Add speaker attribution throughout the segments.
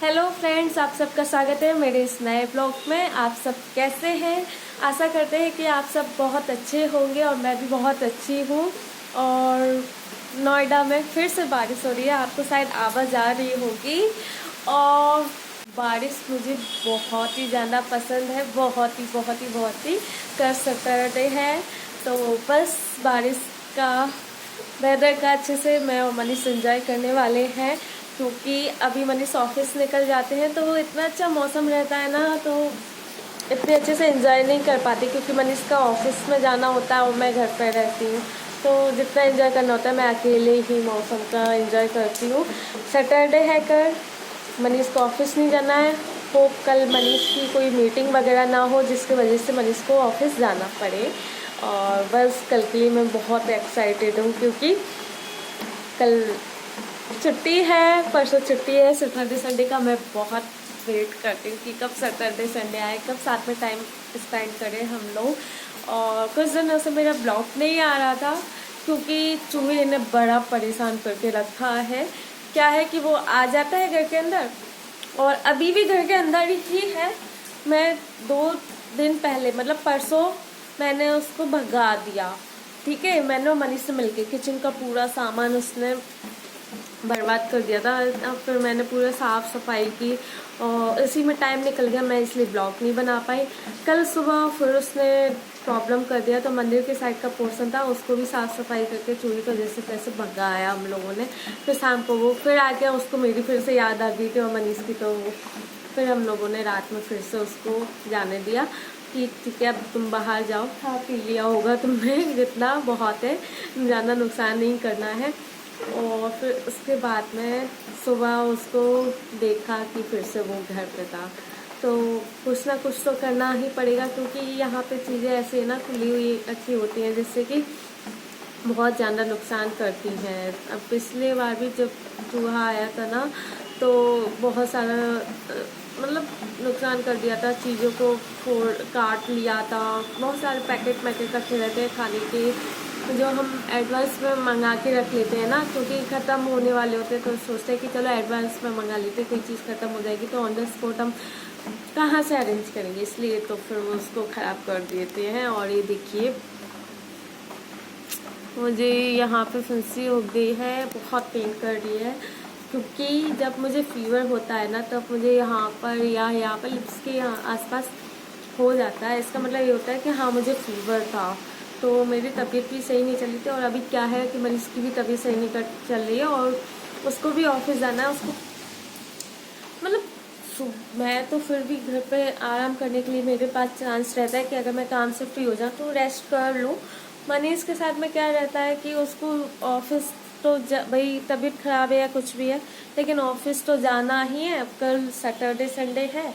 Speaker 1: Hello friends, आप सबका स्वागत है मेरे इस नए ब्लॉग में। आप सब कैसे हैं? आशा करते हैं कि आप सब बहुत अच्छे होंगे और मैं भी बहुत अच्छी हूँ। और नोएडा में फिर से बारिश हो रही है, आपको शायद आवाज़ आ रही होगी। और बारिश मुझे बहुत ही ज़्यादा पसंद है, बहुत ही कर सकते हैं। तो बस बारिश का वेदर का अच्छे से मैं और मनीष एंजॉय करने वाले हैं, क्योंकि अभी मनीष ऑफिस निकल जाते हैं तो इतना अच्छा मौसम रहता है ना, तो इतने अच्छे से एंजॉय नहीं कर पाती, क्योंकि मनीष का ऑफिस में जाना होता है और मैं घर पर रहती हूँ। तो जितना एंजॉय करना होता है मैं अकेले ही मौसम का एंजॉय करती हूँ। सैटरडे है, कल मनीष को ऑफिस नहीं जाना है। होप कल मनीष की कोई मीटिंग वगैरह ना हो जिसकी वजह से मनीष को ऑफिस जाना पड़े। और बस कल के लिए मैं बहुत एक्साइटेड हूँ, क्योंकि कल छुट्टी है, परसों छुट्टी है। सैटरडे संडे का मैं बहुत वेट करती हूँ कि कब सैटरडे संडे आए, कब साथ में टाइम स्पेंड करें हम लोग। और कुछ दिनों से मेरा ब्लॉग नहीं आ रहा था, क्योंकि चूहे ने बड़ा परेशान करके रखा है। क्या है कि वो आ जाता है घर के अंदर, और अभी भी घर के अंदर ही है। मैं 2 दिन पहले, मतलब परसों, मैंने उसको भगा दिया। ठीक है, मैंने और मनीष से मिलके किचन का पूरा सामान उसने बर्बाद कर दिया था। अब फिर मैंने पूरा साफ़ सफाई की और इसी में टाइम निकल गया, मैं इसलिए ब्लॉग नहीं बना पाई। कल सुबह फिर उसने प्रॉब्लम कर दिया, तो मंदिर के साइड का पोर्शन था उसको भी साफ़ सफाई करके चूड़ी को जैसे तैसे भगाया हम लोगों ने। फिर शाम को वो फिर आ गया, उसको मेरी फिर से याद आ गई थी और मनीष की, तो फिर हम लोगों ने रात में फिर से उसको जाने दिया कि ठीक है अब तुम बाहर जाओ, खा पी लिया होगा तुमने, जितना बहुत है, ज़्यादा नुकसान नहीं करना है। और फिर उसके बाद में सुबह उसको देखा कि फिर से वो घर पे था, तो कुछ ना कुछ तो करना ही पड़ेगा, क्योंकि यहाँ पे चीज़ें ऐसी है ना, खुली हुई अच्छी होती हैं जिससे कि बहुत ज़्यादा नुकसान करती हैं। अब पिछले बार भी जब चूहा आया था ना, तो बहुत सारा मतलब नुकसान कर दिया था, चीज़ों को फोड़ काट लिया था। बहुत सारे पैकेट रखे रहते हैं खाने के, जो हम एडवांस में मंगा के रख लेते हैं ना, क्योंकि ख़त्म होने वाले होते हैं, तो सोचते हैं कि चलो एडवांस में मंगा लेते हैं, कोई चीज़ ख़त्म हो जाएगी तो ऑन द स्पॉट हम कहाँ से अरेंज करेंगे, इसलिए तो फिर वो उसको ख़राब कर देते हैं। और ये देखिए मुझे यहाँ पे फुंसी हो गई है, बहुत पेन कर रही है, क्योंकि जब मुझे फीवर होता है ना, तब मुझे यहाँ पर या यहाँ पर लिप्स के यहाँ आसपास हो जाता है। इसका मतलब ये होता है कि हाँ मुझे फीवर था, तो मेरी तबीयत भी सही नहीं चल रही थी। और अभी क्या है कि मरीज़ की भी तबीयत सही नहीं चल रही है, और उसको भी ऑफिस जाना है। उसको मतलब मैं तो फिर भी घर पे आराम करने के लिए मेरे पास चांस रहता है कि अगर मैं काम से फ्री हो जाऊँ तो रेस्ट कर लूँ। मनीष के साथ में क्या रहता है कि उसको ऑफिस तो भाई तबीयत ख़राब है या कुछ भी है, लेकिन ऑफिस तो जाना ही है। अब कल सैटरडे संडे है,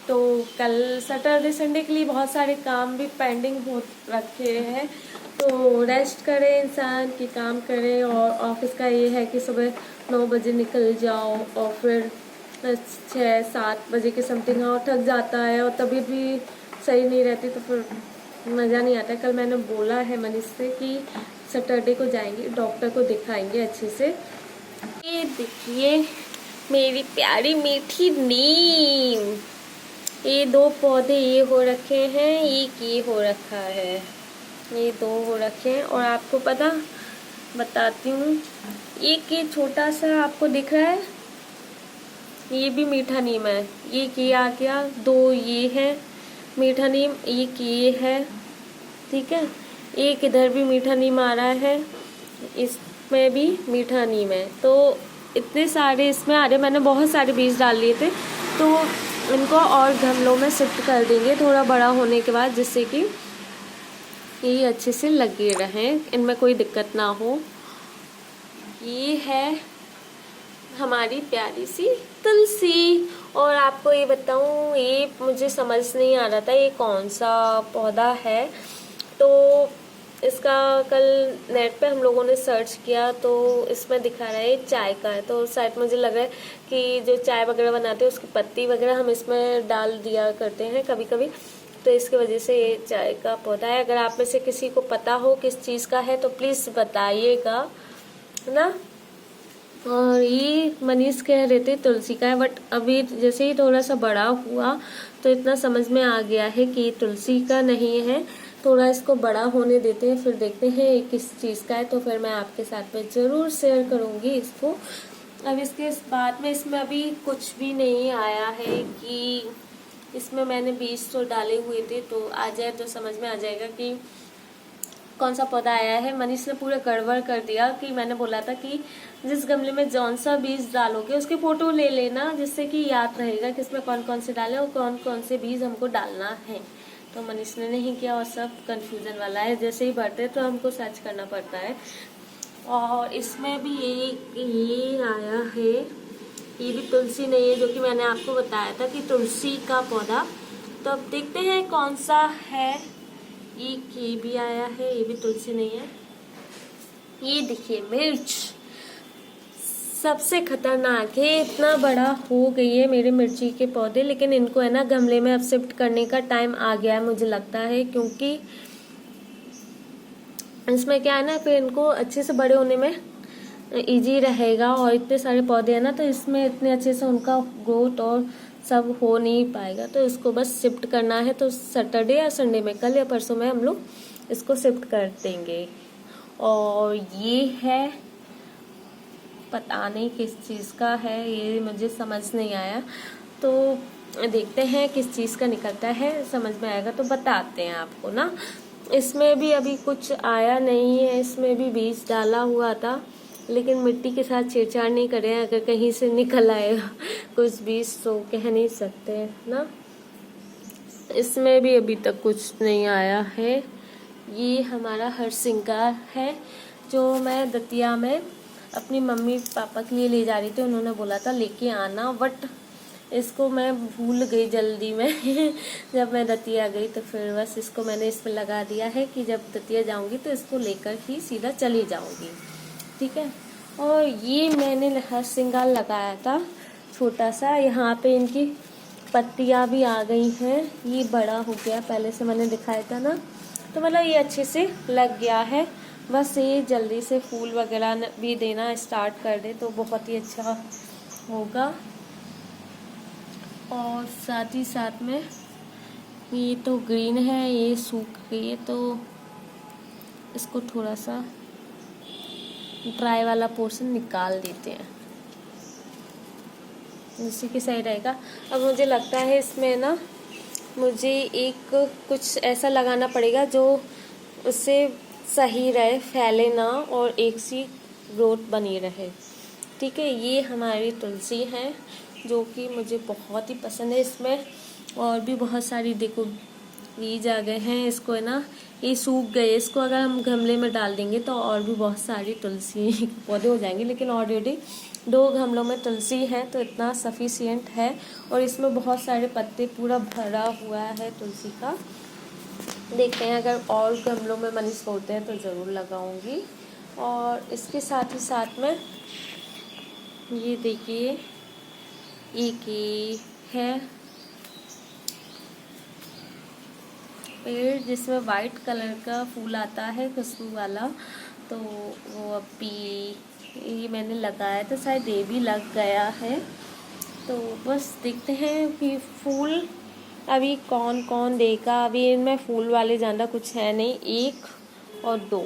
Speaker 1: तो कल सैटरडे संडे के लिए बहुत सारे काम भी पेंडिंग हो रखे हैं, तो रेस्ट करे इंसान की काम करे। और ऑफिस का ये है कि सुबह 9 बजे निकल जाओ और फिर 6-7 बजे के समथिंग आओ, थक जाता है और तबीयत भी सही नहीं रहती, तो फिर मज़ा नहीं आता। कल मैंने बोला है मनीष से कि सैटरडे को जाएंगे, डॉक्टर को दिखाएंगे अच्छे से। ये देखिए मेरी प्यारी मीठी नीम, ये 2 पौधे ये हो रखे हैं, एक ये हो रखा है, ये 2 हो रखे हैं। और आपको पता बताती हूँ, एक ये छोटा सा आपको दिख रहा है, ये भी मीठा नीम है। ये आ गया, 2 ये है मीठा नीम, एक ये है, ठीक है। एक इधर भी मीठा नीम आ रहा है, इसमें भी मीठा नीम है। तो इतने सारे इसमें आ रहे, मैंने बहुत सारे बीज डाल लिए थे, तो इनको और गमलों में शिफ्ट कर देंगे थोड़ा बड़ा होने के बाद, जिससे कि ये अच्छे से लगे रहें, इनमें कोई दिक्कत ना हो। ये है हमारी प्यारी सी तुलसी। और आपको ये बताऊं, ये मुझे समझ नहीं आ रहा था ये कौन सा पौधा है, तो इसका कल नेट पे हम लोगों ने सर्च किया, तो इसमें दिखा रहा है चाय का है। तो शायद मुझे लग रहा है कि जो चाय वगैरह बनाते हैं उसकी पत्ती वगैरह हम इसमें डाल दिया करते हैं कभी कभी, तो इसकी वजह से ये चाय का पौधा है। अगर आप में से किसी को पता हो किस चीज़ का है तो प्लीज़ बताइएगा, है ना। और ये मनीष कह रहे थे तुलसी का है, बट अभी जैसे ही थोड़ा सा बड़ा हुआ तो इतना समझ में आ गया है कि तुलसी का नहीं है। थोड़ा इसको बड़ा होने देते हैं, फिर देखते हैं ये किस चीज़ का है, तो फिर मैं आपके साथ में ज़रूर शेयर करूँगी इसको। अब इसके बाद में इसमें अभी कुछ भी नहीं आया है कि इसमें मैंने बीज तो डाले हुए थे, तो आ जाए तो समझ में आ जाएगा कि कौन सा पौधा आया है। मनीष ने पूरा गड़बड़ कर दिया कि मैंने बोला था कि जिस गमले में जौन सा बीज डालोगे उसकी फोटो ले लेना, जिससे कि याद रहेगा कि इसमें कौन कौन से डाले और कौन कौन से बीज हमको डालना है। तो मनीष ने नहीं किया और सब कंफ्यूजन वाला है, जैसे ही भरते तो हमको सर्च करना पड़ता है। और इसमें भी ये आया है, ये भी तुलसी नहीं है, जो कि मैंने आपको बताया था कि तुलसी का पौधा। तो अब देखते हैं कौन सा है। ये भी आया है, ये भी तुलसी नहीं है। ये देखिए मिर्च सबसे खतरनाक है, इतना बड़ा हो गई है मेरे मिर्ची के पौधे, लेकिन इनको है ना गमले में अब शिफ्ट करने का टाइम आ गया है मुझे लगता है, क्योंकि इसमें क्या है ना फिर इनको अच्छे से बड़े होने में इजी रहेगा। और इतने सारे पौधे हैं ना, तो इसमें इतने अच्छे से उनका ग्रोथ और सब हो नहीं पाएगा, तो इसको बस शिफ्ट करना है। तो सैटरडे या संडे में, कल या परसों में हम लोग इसको शिफ्ट कर देंगे। और ये है, पता नहीं किस चीज़ का है, ये मुझे समझ नहीं आया, तो देखते हैं किस चीज़ का निकलता है, समझ में आएगा तो बताते हैं आपको ना। इसमें भी अभी कुछ आया नहीं है, इसमें भी बीज डाला हुआ था, लेकिन मिट्टी के साथ छेड़छाड़ नहीं करें, अगर कहीं से निकल आएगा कुछ बीज तो कह नहीं सकते ना। इसमें भी अभी तक कुछ नहीं आया है। ये हमारा हरसिंगार है, जो मैं दतिया में अपनी मम्मी पापा के लिए ले जा रही थी, उन्होंने बोला था लेके आना, बट इसको मैं भूल गई जल्दी में जब मैं दतिया गई, तो फिर बस इसको मैंने इसमें लगा दिया है कि जब दतिया जाऊंगी तो इसको लेकर ही सीधा चली जाऊंगी, ठीक है। और ये मैंने हरसिंगार लगाया था छोटा सा, यहाँ पे इनकी पत्तियाँ भी आ गई हैं, ये बड़ा हो गया, पहले से मैंने दिखाया था ना, तो मतलब ये अच्छे से लग गया है। बस ये जल्दी से फूल वगैरह भी देना स्टार्ट कर दे तो बहुत ही अच्छा होगा। और साथ ही साथ में ये तो ग्रीन है, ये सूख गई है, तो इसको थोड़ा सा ड्राई वाला पोर्शन निकाल देते हैं, जिससे कि सही रहेगा। अब मुझे लगता है इसमें ना मुझे एक कुछ ऐसा लगाना पड़ेगा जो उससे सही रहे, फैले ना और एक सी ग्रोथ बनी रहे, ठीक है। ये हमारी तुलसी है जो कि मुझे बहुत ही पसंद है। इसमें और भी बहुत सारी देखो बीज आ गए हैं, इसको है ना, ये सूख गए, इसको अगर हम गमले में डाल देंगे तो और भी बहुत सारी तुलसी पौधे हो जाएंगे, लेकिन ऑलरेडी 2 गमलों में तुलसी है तो इतना सफिशिएंट है। और इसमें बहुत सारे पत्ते पूरा भरा हुआ है तुलसी का। देखते हैं अगर और गमलों में मनीष बोलते हैं तो ज़रूर लगाऊंगी। और इसके साथ ही साथ में ये देखिए एक ये है पेड़ जिसमें वाइट कलर का फूल आता है खुशबू वाला, तो वो अभी ये मैंने लगाया था, शायद ये भी लग गया है। तो बस देखते हैं कि फूल अभी कौन कौन देगा। अभी इनमें फूल वाले ज़्यादा कुछ है नहीं, 1 और 2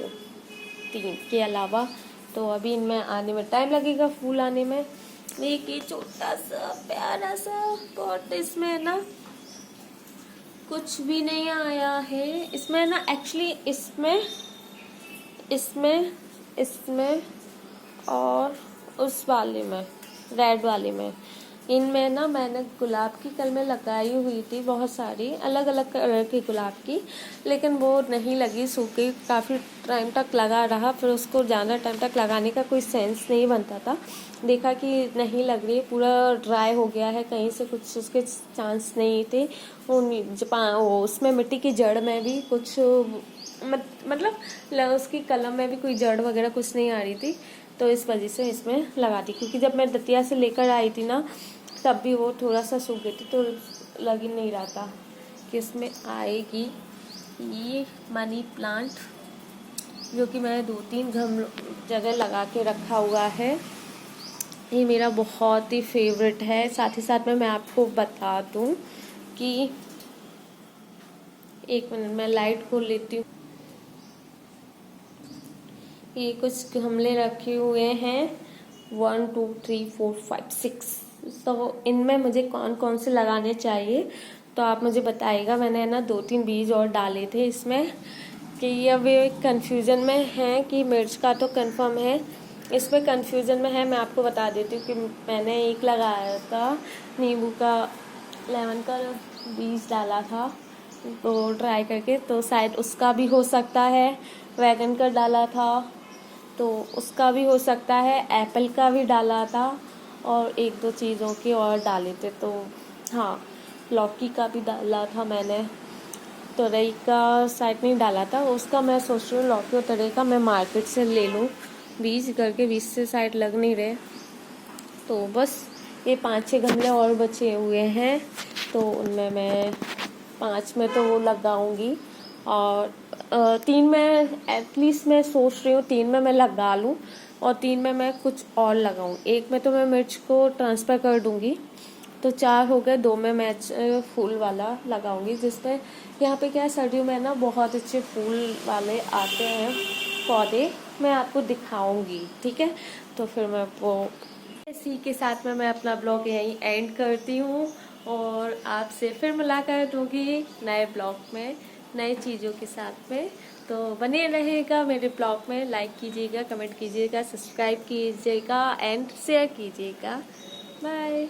Speaker 1: 3 के अलावा, तो अभी इनमें आने में टाइम लगेगा, फूल आने में। एक ये छोटा सा प्यारा सा पॉट, इसमें ना कुछ भी नहीं आया है। इसमें ना एक्चुअली इसमें और उस वाले में, रेड वाले में, इनमें ना मैंने गुलाब की कल में लगाई हुई थी बहुत सारी अलग अलग कलर की गुलाब की, लेकिन वो नहीं लगी, सूख गई, काफ़ी टाइम तक लगा रहा, फिर उसको ज़्यादा टाइम तक लगाने का कोई सेंस नहीं बनता था। देखा कि नहीं लग रही, पूरा ड्राई हो गया है, कहीं से कुछ उसके चांस नहीं थे। वो उसमें मिट्टी की जड़ में भी कुछ मतलब उसकी कलम में भी कोई जड़ वगैरह कुछ नहीं आ रही थी, तो इस वजह से इसमें लगा दी। क्योंकि जब मैं दतिया से लेकर आई थी ना तब भी वो थोड़ा सा सूख गई थी, तो लग ही नहीं रहा था कि इसमें आएगी। ये मनी प्लांट जो कि मैं 2-3 जगह लगा के रखा हुआ है, ये मेरा बहुत ही फेवरेट है। साथ ही साथ में मैं आपको बता दूं कि एक मिनट मैं लाइट खोल लेती हूँ। ये कुछ गमले रखे हुए हैं 1 2 3 4 5 6। तो इनमें मुझे कौन कौन से लगाने चाहिए तो आप मुझे बताइएगा। मैंने ना 2-3 बीज और डाले थे इसमें कि ये अभी कंफ्यूजन में है कि मिर्च का तो कंफर्म है, इसमें कंफ्यूजन में है। मैं आपको बता देती हूँ कि मैंने एक लगाया था नींबू का, लेमन का बीज डाला था तो ट्राई करके, तो शायद उसका भी हो सकता है। वैगन का डाला था तो उसका भी हो सकता है। एप्पल का भी डाला था और 1-2 चीज़ों के और डाले थे। तो हाँ, लौकी का भी डाला था मैंने। तुरई का शायद नहीं डाला था, उसका मैं सोच रही हूँ लौकी और तुरई का मैं मार्केट से ले लूँ बीज करके, बीज से शायद लग नहीं रहे। तो बस ये 5-6 गमले और बचे हुए हैं तो उनमें मैं 5 में तो वो लगाऊंगी और 3 में एटलीस्ट मैं सोच रही हूँ 3 में मैं लगा लूँ और 3 में मैं कुछ और लगाऊँ। 1 में तो मैं मिर्च को ट्रांसफ़र कर दूँगी तो 4 हो गए। 2 में मैं फूल वाला लगाऊंगी, जिसमें यहाँ पे क्या है सर्दियों में ना बहुत अच्छे फूल वाले आते हैं पौधे, मैं आपको दिखाऊंगी। ठीक है, तो फिर मैं वो इसी के साथ में मैं अपना ब्लॉग यहीं एंड करती हूँ और आपसे फिर मुलाकात होगी नए ब्लॉग में नए चीज़ों के साथ में। तो बने रहेगा मेरे ब्लॉग में, लाइक कीजिएगा, कमेंट कीजिएगा, सब्सक्राइब कीजिएगा एंड शेयर कीजिएगा। बाय।